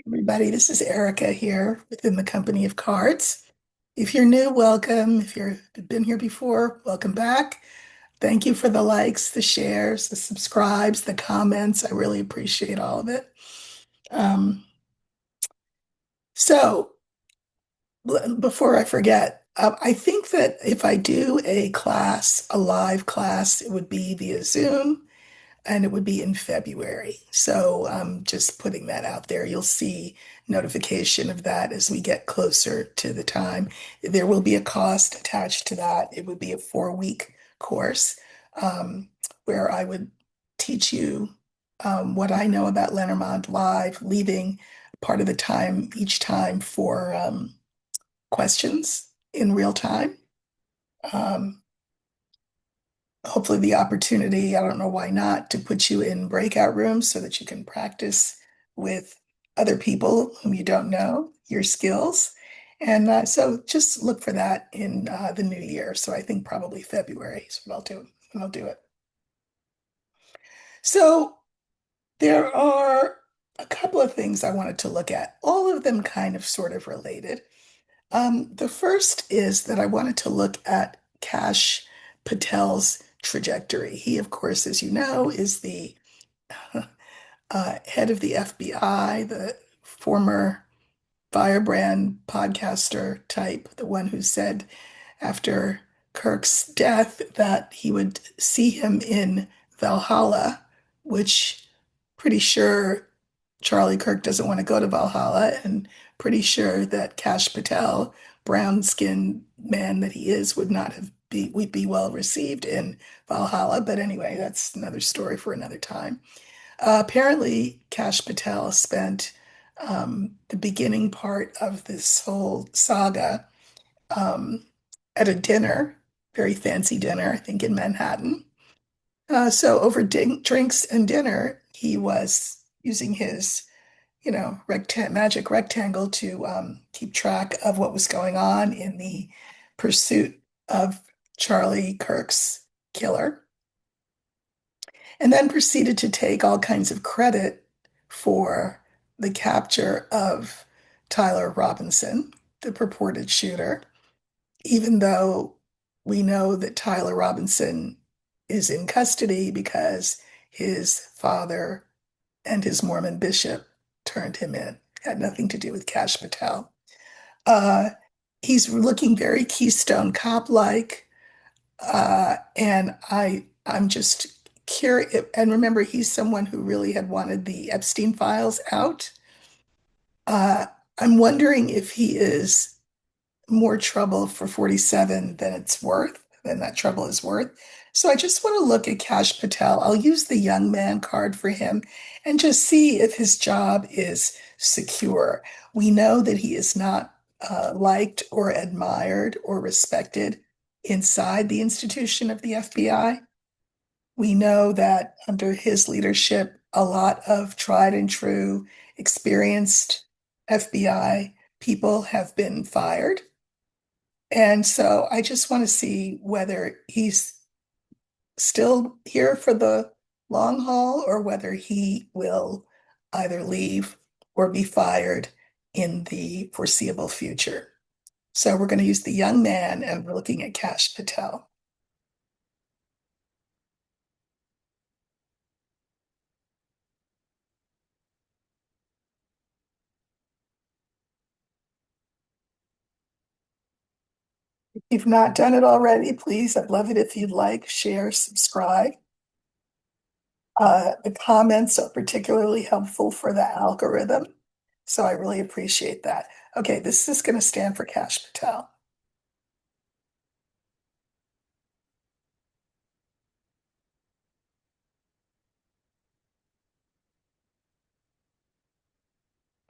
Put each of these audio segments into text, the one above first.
Everybody, this is Erica here within the Company of Cards. If you're new, welcome. If you've been here before, welcome back. Thank you for the likes, the shares, the subscribes, the comments. I really appreciate all of it. Um, so, before I forget, I think that if I do a class, a live class, it would be via Zoom and it would be in February. So just putting that out there. You'll see notification of that as we get closer to the time. There will be a cost attached to that. It would be a 4-week course um, where I would teach you what I know about Lenormand live, leaving part of the time each time for questions in real time. Um, Hopefully the opportunity, I don't know why not, to put you in breakout rooms so that you can practice with other people whom you don't know your skills. And so just look for that in the new year. So I think probably February is what I'll do. I'll do it. So there are a couple of things I wanted to look at, all of them kind of sort of related. The first is that I wanted to look at Cash Patel's trajectory. He, of course, as you know, is the head of the FBI, the former firebrand podcaster type, the one who said after Kirk's death that he would see him in Valhalla, which pretty sure Charlie Kirk doesn't want to go to Valhalla, and pretty sure that Cash Patel, brown-skinned man that he is, would not have be well received in Valhalla. But anyway, that's another story for another time. Apparently, Cash Patel spent the beginning part of this whole saga um, at a dinner, very fancy dinner, I think in Manhattan. So over drinks and dinner, he was using his, magic rectangle to keep track of what was going on in the pursuit of Charlie Kirk's killer, and then proceeded to take all kinds of credit for the capture of Tyler Robinson, the purported shooter, even though we know that Tyler Robinson is in custody because his father and his Mormon bishop turned him in. Had nothing to do with Cash Patel. Uh, he's looking very Keystone Cop-like, and I'm just curious. And remember, he's someone who really had wanted the Epstein files out. Uh, I'm wondering if he is more trouble for 47 than it's worth, than that trouble is worth. So I just want to look at Cash Patel. I'll use the young man card for him and just see if his job is secure. We know that he is not liked or admired or respected inside the institution of the FBI. We know that under his leadership, a lot of tried and true, experienced FBI people have been fired. And so I just want to see whether he's still here for the long haul or whether he will either leave or be fired in the foreseeable future. So we're going to use the young man and we're looking at Cash Patel. If you've not done it already, please, I'd love it if you'd like, share, subscribe. The comments are particularly helpful for the algorithm. So I really appreciate that. Okay, this is going to stand for Cash Patel.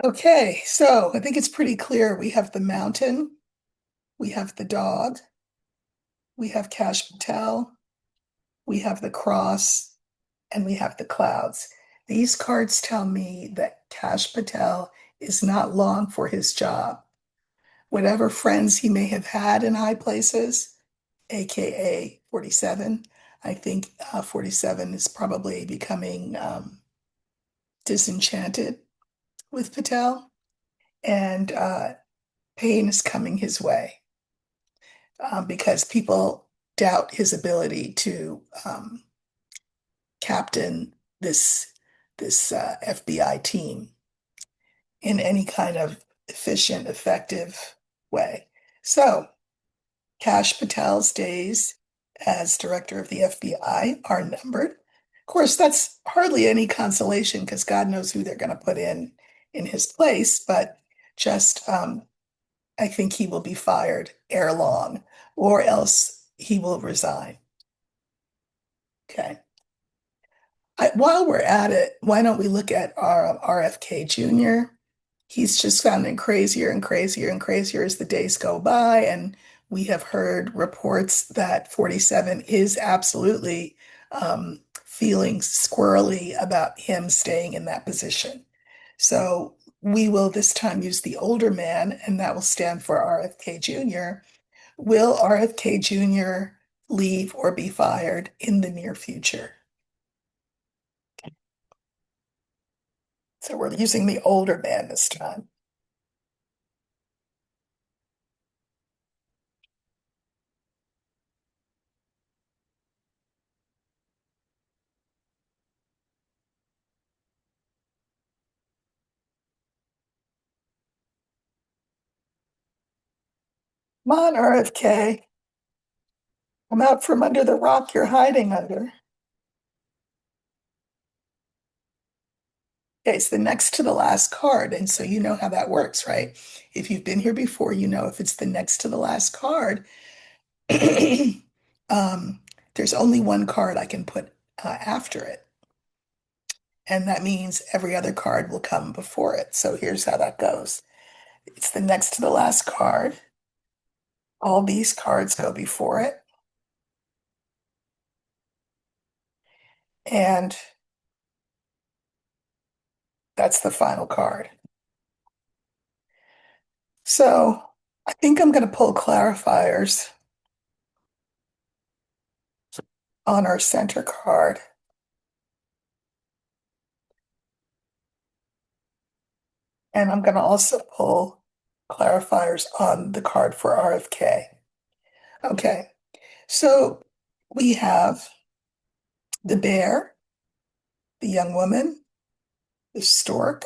Okay, so I think it's pretty clear. We have the mountain, we have the dog, we have Cash Patel, we have the cross, and we have the clouds. These cards tell me that Cash Patel is not long for his job. Whatever friends he may have had in high places, aka 47, I think 47 is probably becoming disenchanted. with Patel, and pain is coming his way because people doubt his ability to captain this FBI team in any kind of efficient, effective way. So, Kash Patel's days as director of the FBI are numbered. Of course, that's hardly any consolation because God knows who they're going to put in his place, but just I think he will be fired ere long, or else he will resign. Okay. While we're at it, why don't we look at our RFK Jr.? He's just gotten crazier and crazier and crazier as the days go by, and we have heard reports that 47 is absolutely feeling squirrely about him staying in that position. So we will this time use the older man, and that will stand for RFK Jr. Will RFK Jr. leave or be fired in the near future? So we're using the older man this time. Come on, RFK. Come out from under the rock you're hiding under. Okay, it's the next to the last card. And so you know how that works, right? If you've been here before, you know if it's the next to the last card, um, there's only one card I can put after it. And that means every other card will come before it. So here's how that goes. It's the next to the last card. All these cards go before it. And that's the final card. So I think I'm going to pull clarifiers on our center card. And I'm going to also pull clarifiers on the card for RFK. Okay, so we have the bear, the young woman, the stork,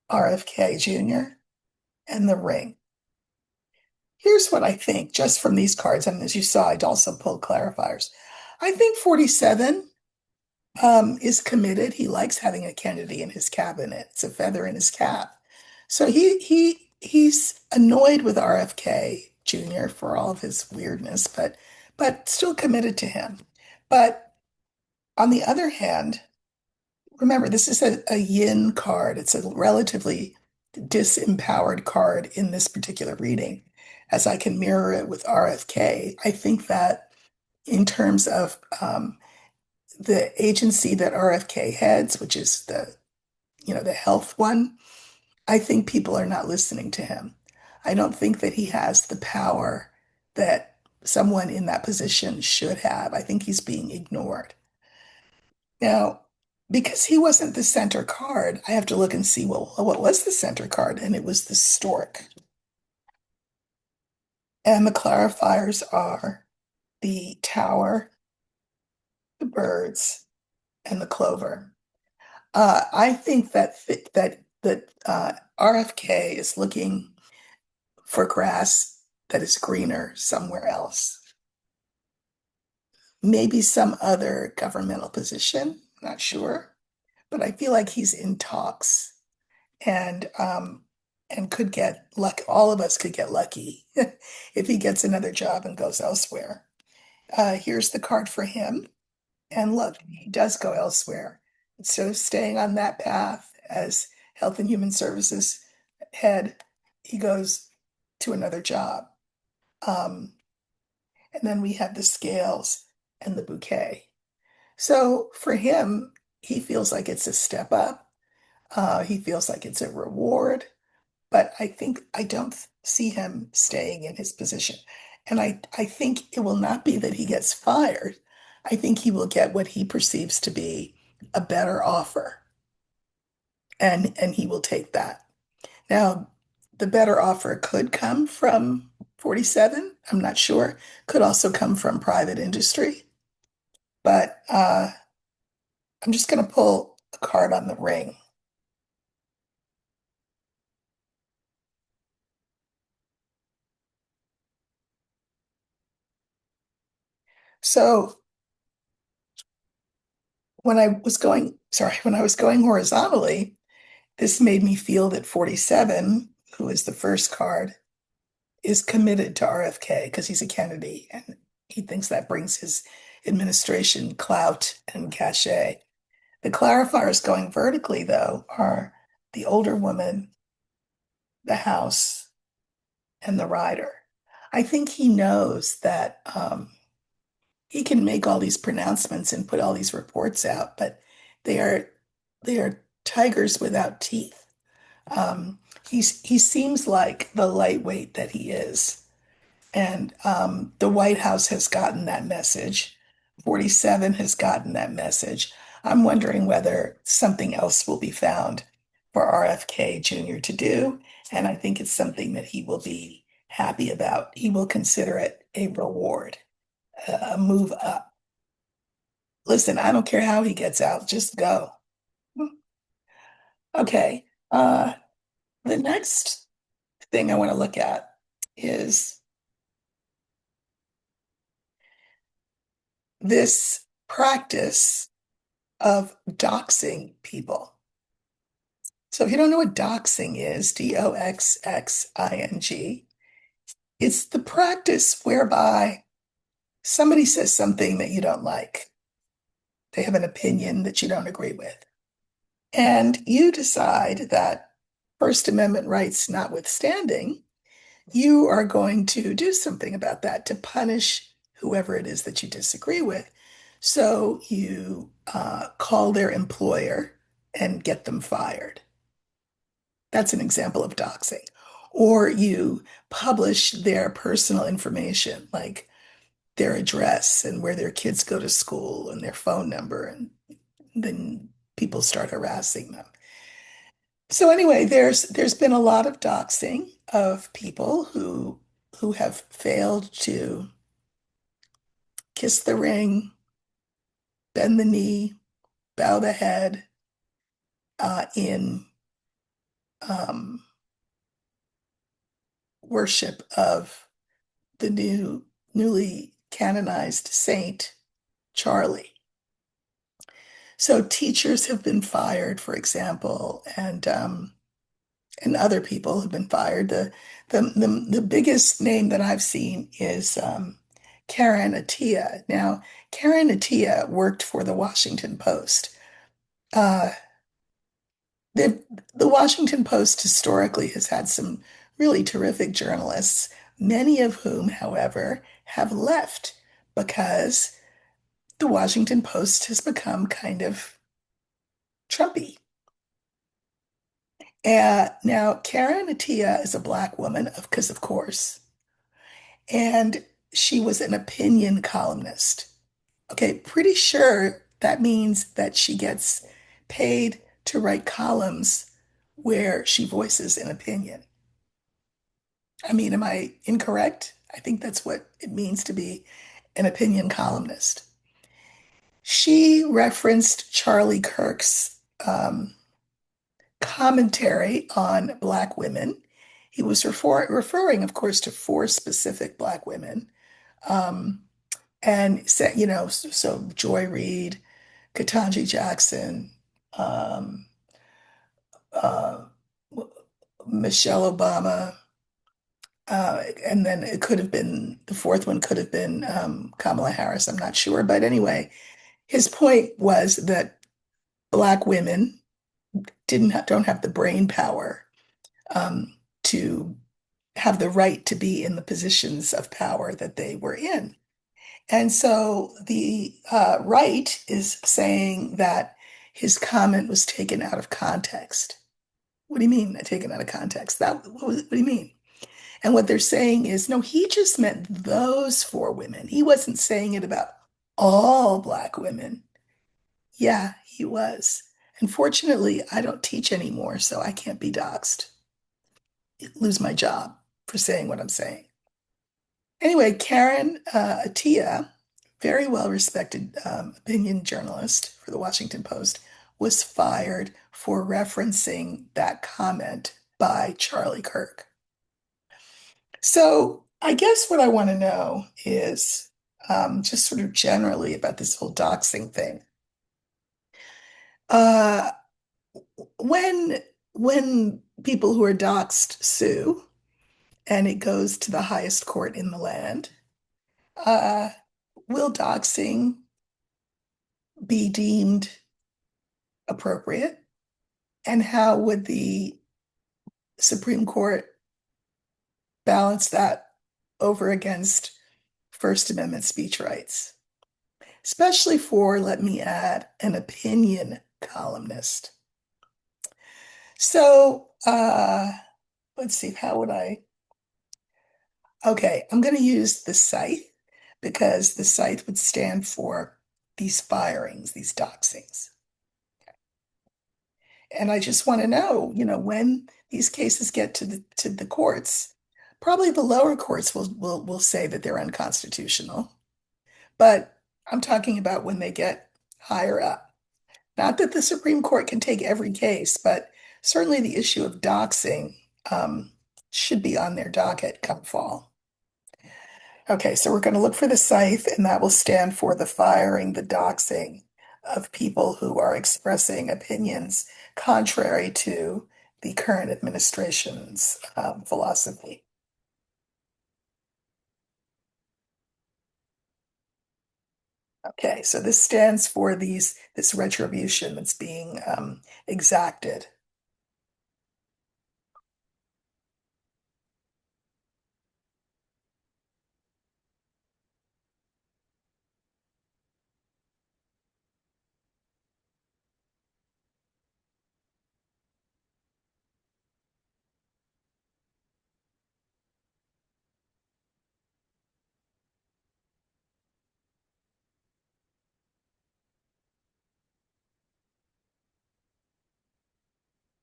RFK Jr., and the ring. Here's what I think just from these cards. And as you saw, I'd also pulled clarifiers. I think 47 is committed. He likes having a Kennedy in his cabinet. It's a feather in his cap. So he's annoyed with RFK Jr. for all of his weirdness, but still committed to him. But on the other hand, remember this is a yin card. It's a relatively disempowered card in this particular reading. As I can mirror it with RFK, I think that in terms of the agency that RFK heads, which is the health one, I think people are not listening to him. I don't think that he has the power that someone in that position should have. I think he's being ignored. Now, because he wasn't the center card, I have to look and see, well, what was the center card? And it was the stork. And the clarifiers are the tower, the birds, and the clover. I think that RFK is looking for grass that is greener somewhere else. Maybe some other governmental position, not sure, but I feel like he's in talks and could get luck. All of us could get lucky if he gets another job and goes elsewhere. Here's the card for him. And look, he does go elsewhere. Instead of staying on that path as Health and Human Services head, he goes to another job. Um, and then we have the scales and the bouquet. So for him, he feels like it's a step up. He feels like it's a reward, but I don't see him staying in his position. And I think it will not be that he gets fired. I think he will get what he perceives to be a better offer. and he will take that. Now, the better offer could come from 47. I'm not sure. Could also come from private industry. But I'm just going to pull a card on the ring. So when I was going horizontally, this made me feel that 47, who is the first card, is committed to RFK because he's a Kennedy and he thinks that brings his administration clout and cachet. The clarifiers going vertically, though, are the older woman, the house, and the rider. I think he knows that he can make all these pronouncements and put all these reports out, but they are they are tigers without teeth. He seems like the lightweight that he is, and the White House has gotten that message. 47 has gotten that message. I'm wondering whether something else will be found for RFK Jr. to do, and I think it's something that he will be happy about. He will consider it a reward, a move up. Listen, I don't care how he gets out, just go. Okay. The next thing I want to look at is this practice of doxing people. So if you don't know what doxing is, Doxxing, it's the practice whereby somebody says something that you don't like. They have an opinion that you don't agree with. And you decide that First Amendment rights notwithstanding, you are going to do something about that to punish whoever it is that you disagree with. So you call their employer and get them fired. That's an example of doxing. Or you publish their personal information, like their address and where their kids go to school and their phone number, and then people start harassing them. So anyway, there's been a lot of doxing of people who have failed to kiss the ring, bend the knee, bow the head in um, worship of the newly canonized saint Charlie. So teachers have been fired, for example, and other people have been fired. The biggest name that I've seen is Karen Attiah. Now, Karen Attiah worked for the Washington Post. Uh, the the Washington Post historically has had some really terrific journalists, many of whom, however, have left because the Washington Post has become kind of Trumpy. Now, Karen Attiah is a black woman, because of course, and she was an opinion columnist. Okay, pretty sure that means that she gets paid to write columns where she voices an opinion. I mean, am I incorrect? I think that's what it means to be an opinion columnist. She referenced Charlie Kirk's commentary on Black women. He was referring, of course, to four specific Black women. Um, and said, so Joy Reid, Ketanji Jackson, um, uh, Michelle Obama, and then it could have been the fourth one could have been Kamala Harris. I'm not sure, but anyway, his point was that Black women don't have the brain power to have the right to be in the positions of power that they were in. And so the right is saying that his comment was taken out of context. What do you mean taken out of context? What do you mean? And what they're saying is, no, he just meant those four women. He wasn't saying it about all Black women. Yeah, he was. Unfortunately, I don't teach anymore, so I can't be doxxed. Lose my job for saying what I'm saying. Anyway, Karen Attiah, very well respected opinion journalist for the Washington Post, was fired for referencing that comment by Charlie Kirk. So I guess what I want to know is just sort of generally about this whole doxing thing. Uh, when when people who are doxed sue and it goes to the highest court in the land, uh, will doxing be deemed appropriate? And how would the Supreme Court balance that over against First Amendment speech rights? Especially for, let me add, an opinion columnist. So, let's see, how would I? Okay, I'm going to use the scythe because the scythe would stand for these firings, these doxings. And I just want to know, when these cases get to the courts, probably the lower courts will say that they're unconstitutional. But I'm talking about when they get higher up. Not that the Supreme Court can take every case, but certainly the issue of doxing should be on their docket come fall. Okay, so we're going to look for the scythe, and that will stand for the firing, the doxing of people who are expressing opinions contrary to the current administration's philosophy. Okay, so this stands for this retribution that's being exacted.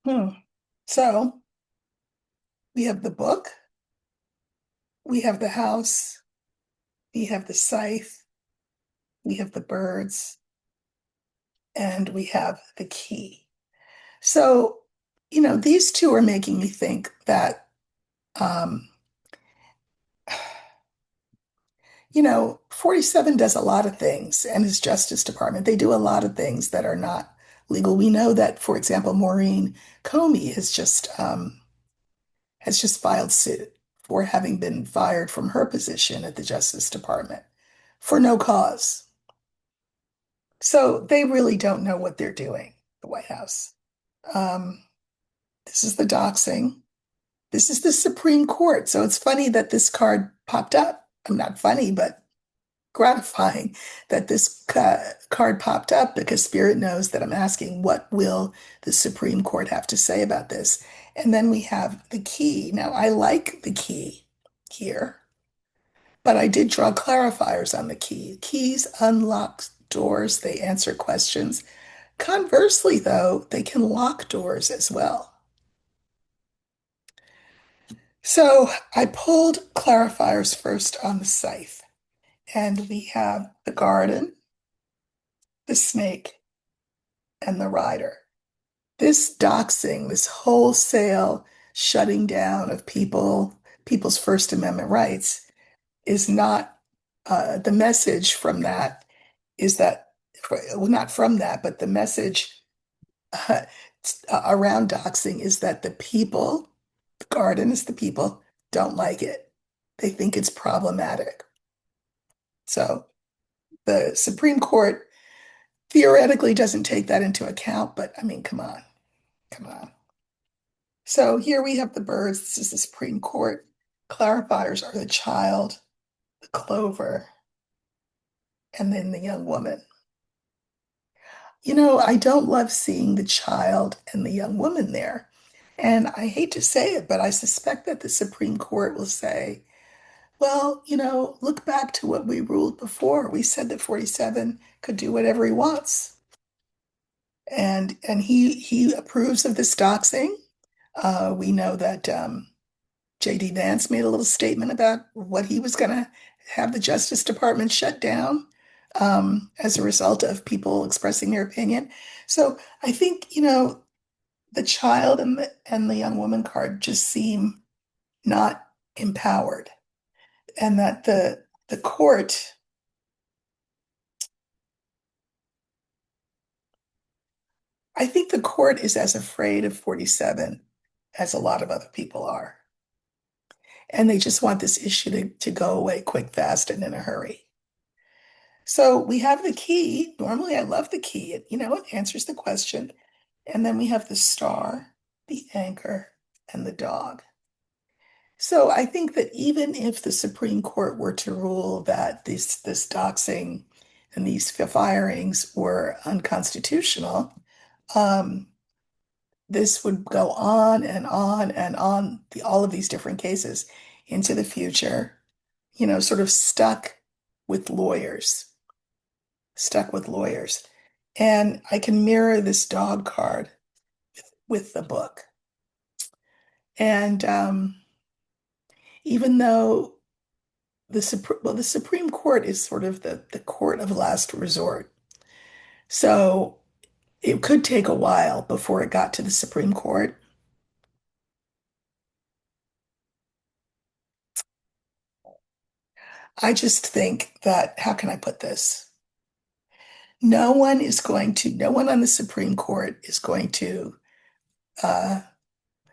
Hmm. So we have the book, we have the house, we have the scythe, we have the birds, and we have the key. So, these two are making me think that, um, 47 does a lot of things, and his Justice Department, they do a lot of things that are not legal. We know that, for example, Maureen Comey has just filed suit for having been fired from her position at the Justice Department for no cause. So they really don't know what they're doing, the White House. Um, this is the doxing. This is the Supreme Court. So it's funny that this card popped up. I'm not funny, but gratifying that this card popped up because Spirit knows that I'm asking what will the Supreme Court have to say about this. And then we have the key. Now, I like the key here, but I did draw clarifiers on the key. Keys unlock doors, they answer questions. Conversely, though, they can lock doors as well. So I pulled clarifiers first on the scythe, and we have the garden, the snake, and the rider. This doxing, this wholesale shutting down of people's First Amendment rights is not the message from that is that, well, not from that, but the message uh, around doxing is that the people, the garden is the people, don't like it. They think it's problematic. So the Supreme Court theoretically doesn't take that into account, but I mean, come on, come on. So here we have the birds. This is the Supreme Court. Clarifiers are the child, the clover, and then the young woman. I don't love seeing the child and the young woman there. And I hate to say it, but I suspect that the Supreme Court will say, well, look back to what we ruled before. We said that 47 could do whatever he wants. And he approves of this doxing. We know that J.D. Vance made a little statement about what he was going to have the Justice Department shut down as a result of people expressing their opinion. So I think, the child and the young woman card just seem not empowered, and that the court, I think the court is as afraid of 47 as a lot of other people are. And they just want this issue to go away quick, fast, and in a hurry. So we have the key. Normally, I love the key. It answers the question. And then we have the star, the anchor, and the dog. So I think that even if the Supreme Court were to rule that this doxing and these firings were unconstitutional, um, this would go on and on and on, all of these different cases into the future, sort of with lawyers, stuck with lawyers. And I can mirror this dog card with the book. And even though the Supreme Court is sort of the court of last resort, so it could take a while before it got to the Supreme Court. I just think that, how can I put this? No one on the Supreme Court is going to uh,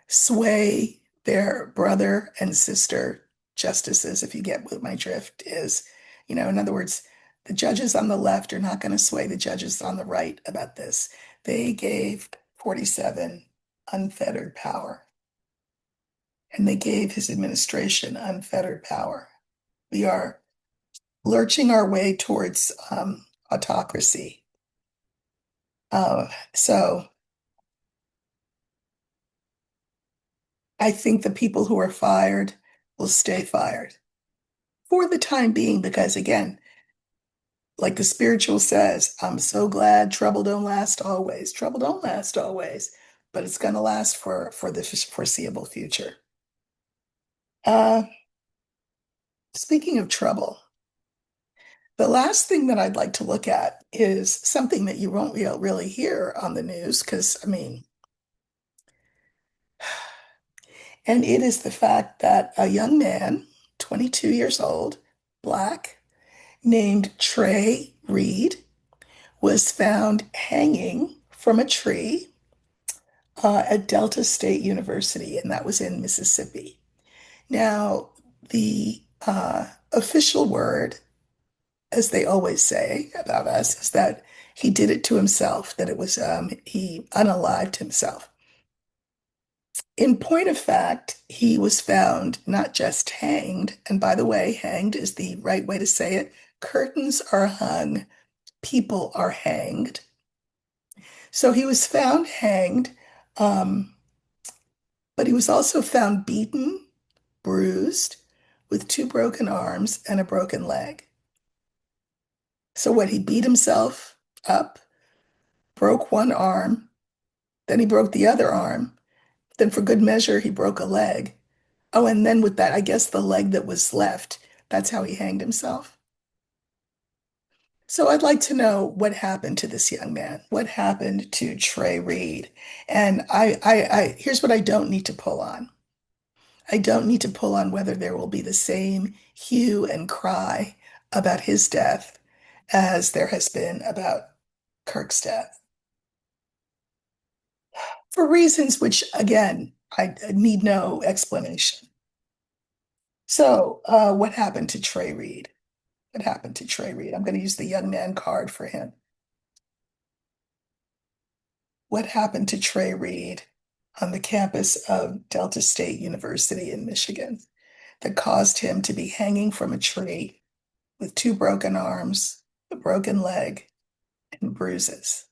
sway their brother and sister justices, if you get what my drift is. In other words, the judges on the left are not going to sway the judges on the right about this. They gave 47 unfettered power, and they gave his administration unfettered power. We are lurching our way towards autocracy. So I think the people who are fired will stay fired for the time being, because again, like the spiritual says, I'm so glad trouble don't last always. Trouble don't last always, but it's going to last for the foreseeable future. Uh, Speaking of trouble, the last thing that I'd like to look at is something that you won't really hear on the news, because I mean, and it is the fact that a young man, 22 years old, black, named Trey Reed, was found hanging from a tree at Delta State University, and that was in Mississippi. Now, the official word, as they always say about us, is that he did it to himself, that it was he unalived himself. In point of fact, he was found not just hanged, and by the way, hanged is the right way to say it. Curtains are hung, people are hanged. So he was found hanged, um, but he was also found beaten, bruised, with two broken arms and a broken leg. So what, he beat himself up, broke one arm, then he broke the other arm, then for good measure, he broke a leg. Oh, and then with that, I guess the leg that was left, that's how he hanged himself. So I'd like to know what happened to this young man. What happened to Trey Reed? And here's what I don't need to pull on. I don't need to pull on whether there will be the same hue and cry about his death as there has been about Kirk's death, for reasons which, again, I need no explanation. So, what happened to Trey Reed? What happened to Trey Reed? I'm going to use the young man card for him. What happened to Trey Reed on the campus of Delta State University in Michigan that caused him to be hanging from a tree with two broken arms, a broken leg, and bruises?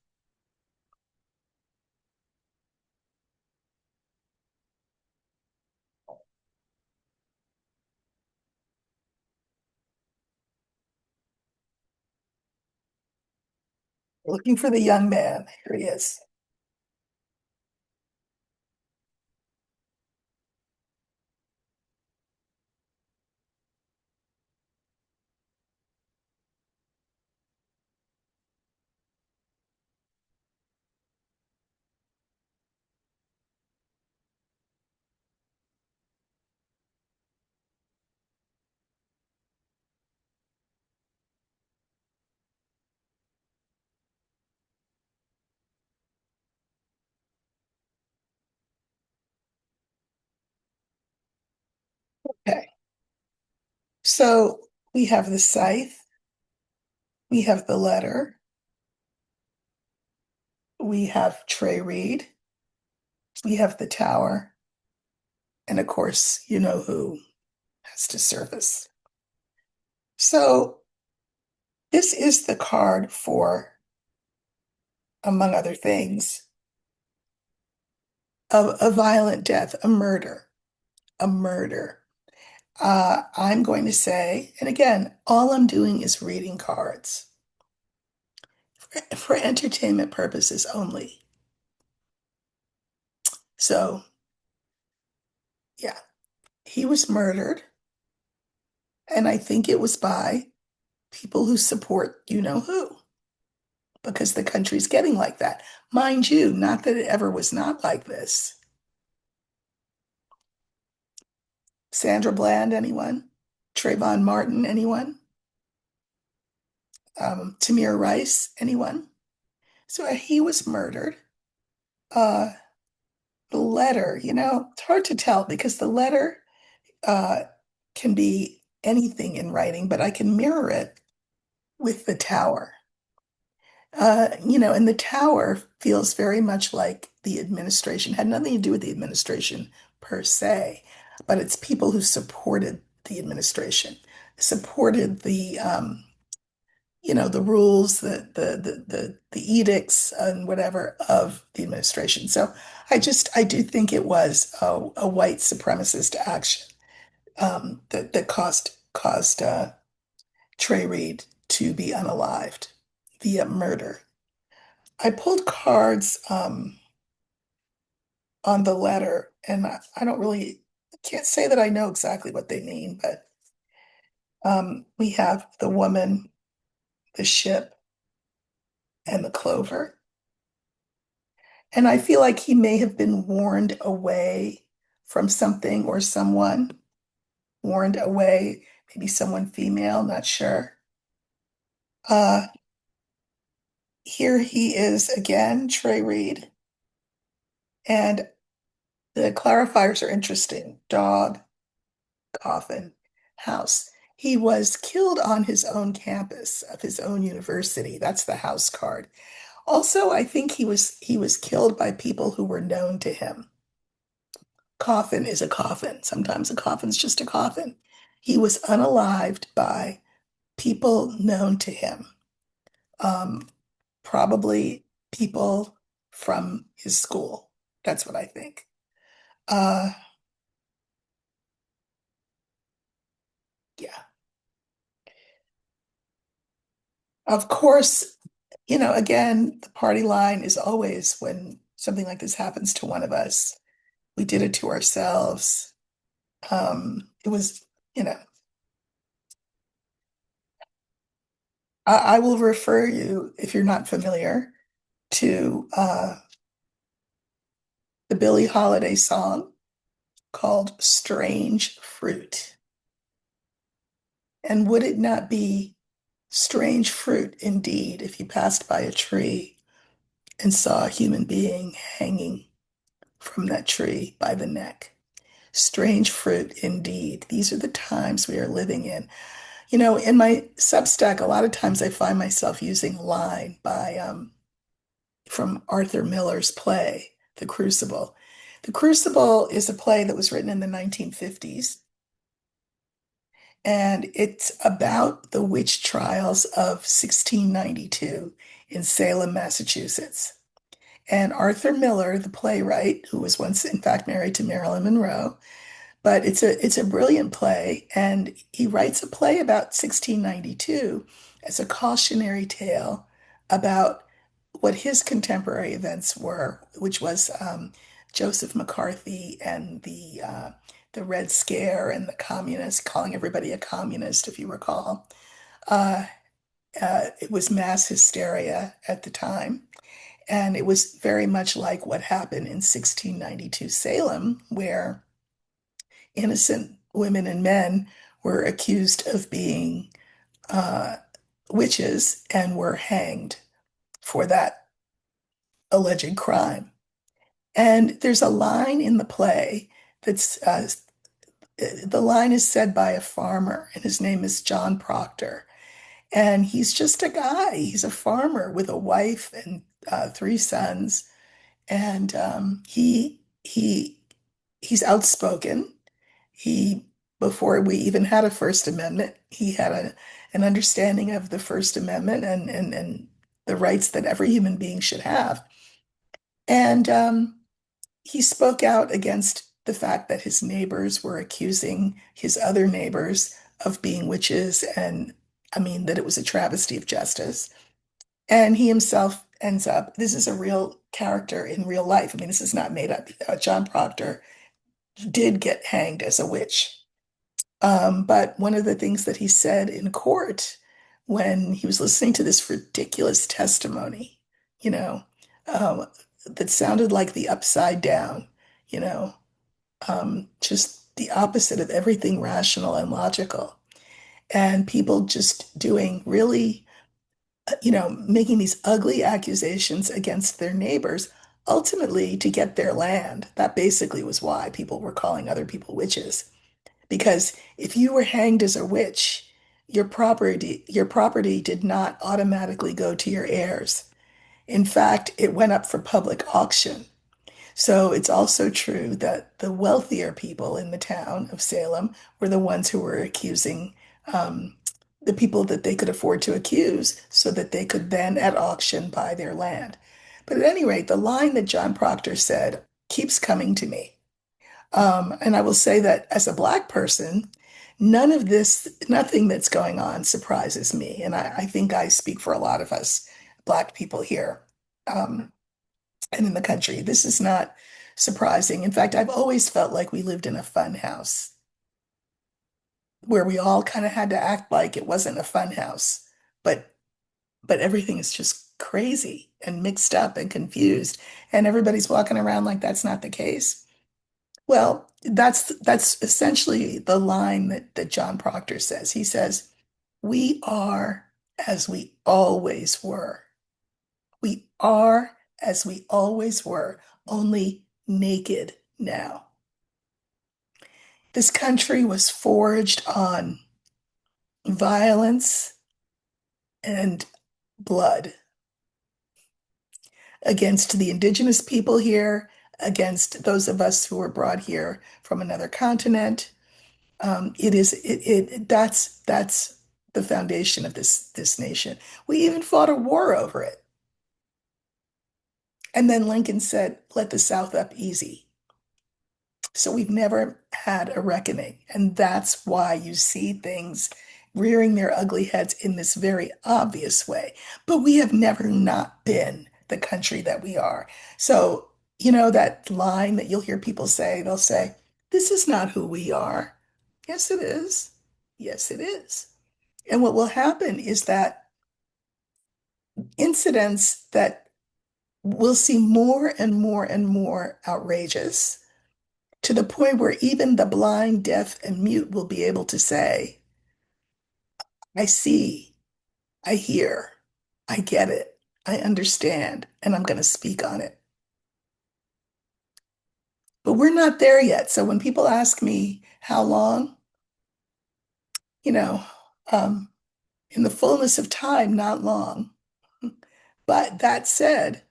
Looking for the young man. Here he is. Okay. So we have the scythe, we have the letter, we have Trey Reed, we have the tower, and of course, you know who has to surface. So this is the card for, among other things, a violent death, a murder, a murder. I'm going to say, and again, all I'm doing is reading cards for entertainment purposes only. So, yeah, he was murdered, and I think it was by people who support you know who, because the country's getting like that. Mind you, not that it ever was not like this. Sandra Bland, anyone? Trayvon Martin, anyone? Tamir Rice, anyone? So he was murdered. Uh, the letter, it's hard to tell because the letter uh, can be anything in writing, but I can mirror it with the tower. And the tower feels very much like the administration, had nothing to do with the administration per se, but it's people who supported the administration, supported the rules, the edicts and whatever of the administration. So I do think it was a white supremacist action that caused Trey Reed to be unalived via murder. I pulled cards on the letter, and I don't really can't say that I know exactly what they mean, but we have the woman, the ship, and the clover. And I feel like he may have been warned away from something or someone, warned away, maybe someone female, not sure. Uh, Here he is again, Trey Reed, and the clarifiers are interesting. Dog, coffin, house. He was killed on his own campus of his own university. That's the house card. Also, I think he was killed by people who were known to him. Coffin is a coffin. Sometimes a coffin's just a coffin. He was unalived by people known to him. Um, Probably people from his school. That's what I think. Uh, yeah. Of course, again, the party line is always when something like this happens to one of us, we did it to ourselves. It was, you know, I will refer you, if you're not familiar, to the Billie Holiday song called Strange Fruit. And would it not be strange fruit indeed if you passed by a tree and saw a human being hanging from that tree by the neck? Strange fruit indeed. These are the times we are living in. In my Substack, a lot of times I find myself using a line by from Arthur Miller's play, The Crucible. The Crucible is a play that was written in the 1950s, and it's about the witch trials of 1692 in Salem, Massachusetts. And Arthur Miller, the playwright, who was once, in fact, married to Marilyn Monroe, but it's a brilliant play, and he writes a play about 1692 as a cautionary tale about what his contemporary events were, which was Joseph McCarthy and the Red Scare and the communists, calling everybody a communist, if you recall. Uh, it was mass hysteria at the time. And it was very much like what happened in 1692 Salem, where innocent women and men were accused of being uh, witches and were hanged for that alleged crime. And there's a line in the play that's the line is said by a farmer, and his name is John Proctor. And he's just a guy. He's a farmer with a wife and three sons. And he's outspoken. He Before we even had a First Amendment, he had an understanding of the First Amendment and the rights that every human being should have. And he spoke out against the fact that his neighbors were accusing his other neighbors of being witches, and I mean that it was a travesty of justice. And he himself ends up, this is a real character in real life. I mean, this is not made up. John Proctor did get hanged as a witch. But one of the things that he said in court when he was listening to this ridiculous testimony, you know, um, that sounded like the upside down, you know, just the opposite of everything rational and logical. And people just doing really, making these ugly accusations against their neighbors, ultimately to get their land. That basically was why people were calling other people witches. Because if you were hanged as a witch, your property did not automatically go to your heirs. In fact, it went up for public auction. So it's also true that the wealthier people in the town of Salem were the ones who were accusing um, the people that they could afford to accuse so that they could then at auction buy their land. But at any rate, the line that John Proctor said keeps coming to me. And I will say that as a Black person, nothing that's going on surprises me. And I think I speak for a lot of us Black people here. Um, and in the country. This is not surprising. In fact, I've always felt like we lived in a fun house where we all kind of had to act like it wasn't a fun house, but everything is just crazy and mixed up and confused, and everybody's walking around like that's not the case. Well, that's essentially the line that John Proctor says. He says, "We are as we always were. We are as we always were, only naked now." This country was forged on violence and blood against the indigenous people here, against those of us who were brought here from another continent. That's the foundation of this nation. We even fought a war over it. And then Lincoln said, "Let the South up easy." So we've never had a reckoning. And that's why you see things rearing their ugly heads in this very obvious way. But we have never not been the country that we are. So, that line that you'll hear people say, they'll say, "This is not who we are." Yes, it is. Yes, it is. And what will happen is that incidents that we'll see more and more and more outrageous, to the point where even the blind, deaf, and mute will be able to say, "I see, I hear, I get it, I understand, and I'm going to speak on it." But we're not there yet. So when people ask me how long, you know, um, in the fullness of time, not long. But that said,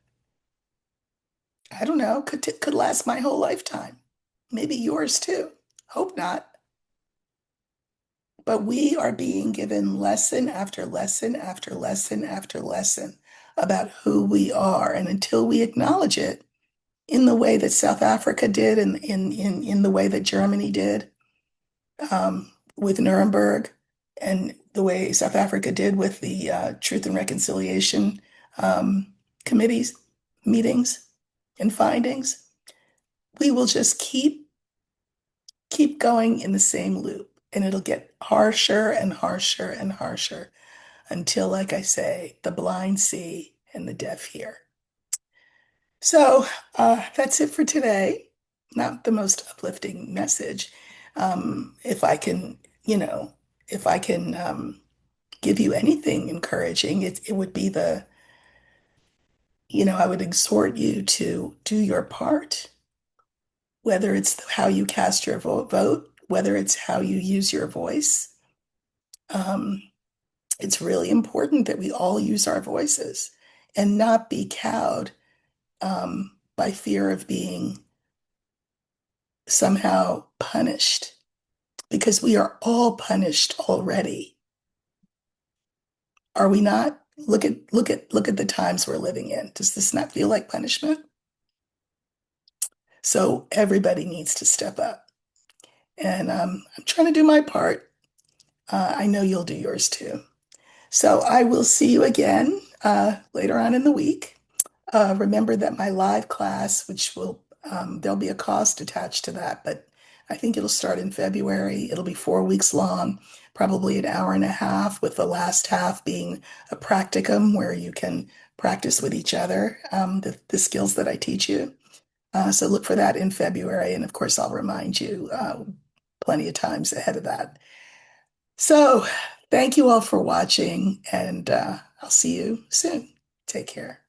I don't know, could last my whole lifetime. Maybe yours too. Hope not. But we are being given lesson after lesson after lesson after lesson about who we are. And until we acknowledge it in the way that South Africa did and in the way that Germany did with Nuremberg, and the way South Africa did with the Truth and Reconciliation, um, committees, meetings, and findings, we will just keep going in the same loop, and it'll get harsher and harsher and harsher until, like I say, the blind see and the deaf hear. So that's it for today. Not the most uplifting message. If I can, you know, if I can give you anything encouraging, it would be I would exhort you to do your part, whether it's how you cast your vote, whether it's how you use your voice. Um, it's really important that we all use our voices and not be cowed by fear of being somehow punished, because we are all punished already. Are we not? Look at the times we're living in. Does this not feel like punishment? So everybody needs to step up. And I'm trying to do my part. I know you'll do yours too. So I will see you again later on in the week. Remember that my live class, there'll be a cost attached to that, but I think it'll start in February. It'll be 4 weeks long, probably an hour and a half, with the last half being a practicum where you can practice with each other the skills that I teach you. So look for that in February. And of course, I'll remind you plenty of times ahead of that. So thank you all for watching, and I'll see you soon. Take care.